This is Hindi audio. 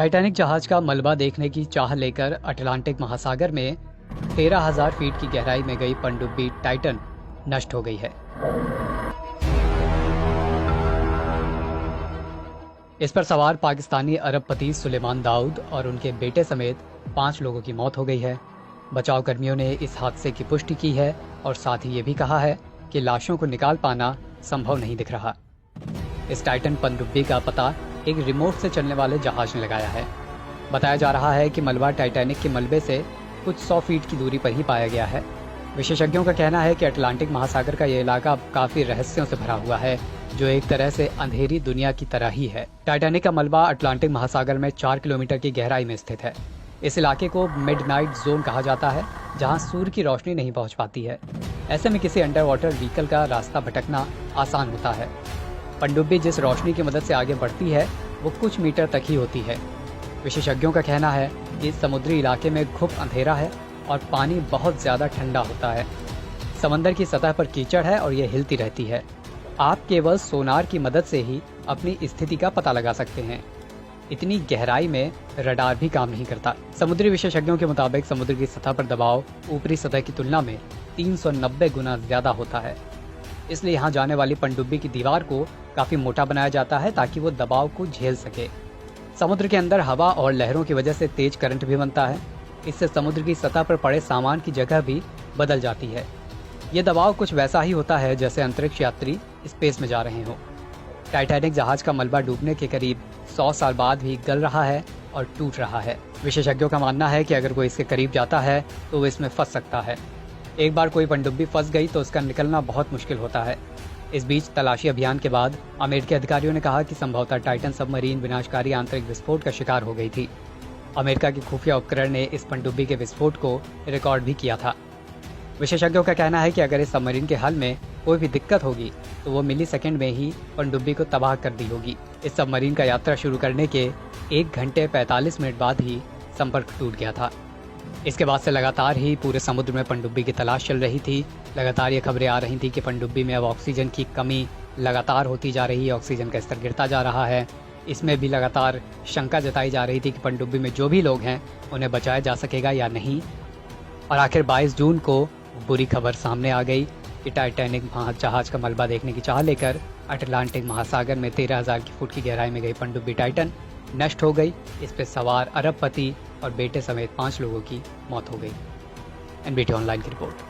टाइटैनिक जहाज का मलबा देखने की चाह लेकर अटलांटिक महासागर में 13,000 फीट की गहराई में गई पनडुब्बी टाइटन नष्ट हो गई है। इस पर सवार पाकिस्तानी अरबपति सुलेमान दाऊद और उनके बेटे समेत 5 लोगों की मौत हो गई है। बचाव कर्मियों ने इस हादसे की पुष्टि की है और साथ ही ये भी कहा है कि लाशों को निकाल पाना संभव नहीं दिख रहा। इस टाइटन पनडुब्बी का पता एक रिमोट से चलने वाले जहाज ने लगाया है। बताया जा रहा है कि मलबा टाइटैनिक के मलबे से कुछ 100 फीट की दूरी पर ही पाया गया है। विशेषज्ञों का कहना है कि अटलांटिक महासागर का यह इलाका काफी रहस्यों से भरा हुआ है, जो एक तरह से अंधेरी दुनिया की तरह ही है। टाइटैनिक का मलबा अटलांटिक महासागर में 4 किलोमीटर की गहराई में स्थित है। इस इलाके को मिडनाइट जोन कहा जाता है, जहां सूर्य की रोशनी नहीं पहुंच पाती है। ऐसे में किसी अंडर वाटर व्हीकल का रास्ता भटकना आसान होता है। पनडुब्बी जिस रोशनी की मदद से आगे बढ़ती है वो कुछ मीटर तक ही होती है। विशेषज्ञों का कहना है कि इस समुद्री इलाके में घुप अंधेरा है और पानी बहुत ज्यादा ठंडा होता है। समंदर की सतह पर कीचड़ है और यह हिलती रहती है। आप केवल सोनार की मदद से ही अपनी स्थिति का पता लगा सकते हैं। इतनी गहराई में रडार भी काम नहीं करता। समुद्री विशेषज्ञों के मुताबिक समुद्र की सतह पर दबाव ऊपरी सतह की तुलना में 390 गुना ज्यादा होता है। इसलिए यहाँ जाने वाली पनडुब्बी की दीवार को काफी मोटा बनाया जाता है ताकि वो दबाव को झेल सके। समुद्र के अंदर हवा और लहरों की वजह से तेज करंट भी बनता है। इससे समुद्र की सतह पर पड़े सामान की जगह भी बदल जाती है। ये दबाव कुछ वैसा ही होता है जैसे अंतरिक्ष यात्री स्पेस में जा रहे हों। टाइटैनिक जहाज का मलबा डूबने के करीब 100 साल बाद भी गल रहा है और टूट रहा है। विशेषज्ञों का मानना है कि अगर कोई इसके करीब जाता है तो वो इसमें फंस सकता है। एक बार कोई पनडुब्बी फंस गई तो उसका निकलना बहुत मुश्किल होता है। इस बीच तलाशी अभियान के बाद अमेरिकी अधिकारियों ने कहा कि संभवतः टाइटन सबमरीन विनाशकारी आंतरिक विस्फोट का शिकार हो गई थी। अमेरिका के खुफिया उपकरण ने इस पनडुब्बी के विस्फोट को रिकॉर्ड भी किया था। विशेषज्ञों का कहना है कि अगर इस सबमरीन के हल में कोई भी दिक्कत होगी तो वो मिली सेकेंड में ही पनडुब्बी को तबाह कर दी होगी। इस सबमरीन का यात्रा शुरू करने के 1 घंटे 45 मिनट बाद ही संपर्क टूट गया था। इसके बाद से लगातार ही पूरे समुद्र में पनडुब्बी की तलाश चल रही थी। लगातार ये खबरें आ रही थी कि पनडुब्बी में अब ऑक्सीजन की कमी लगातार होती जा रही है, ऑक्सीजन का स्तर गिरता जा रहा है। इसमें भी लगातार शंका जताई जा रही थी कि पनडुब्बी में जो भी लोग हैं उन्हें बचाया जा सकेगा या नहीं। और आखिर 22 जून को बुरी खबर सामने आ गई कि टाइटैनिक जहाज का मलबा देखने की चाह लेकर अटलांटिक महासागर में 13,000 फुट की गहराई में गई पनडुब्बी टाइटन नष्ट हो गई। इस पर सवार अरबपति और बेटे समेत 5 लोगों की मौत हो गई। एनबीटी ऑनलाइन की रिपोर्ट।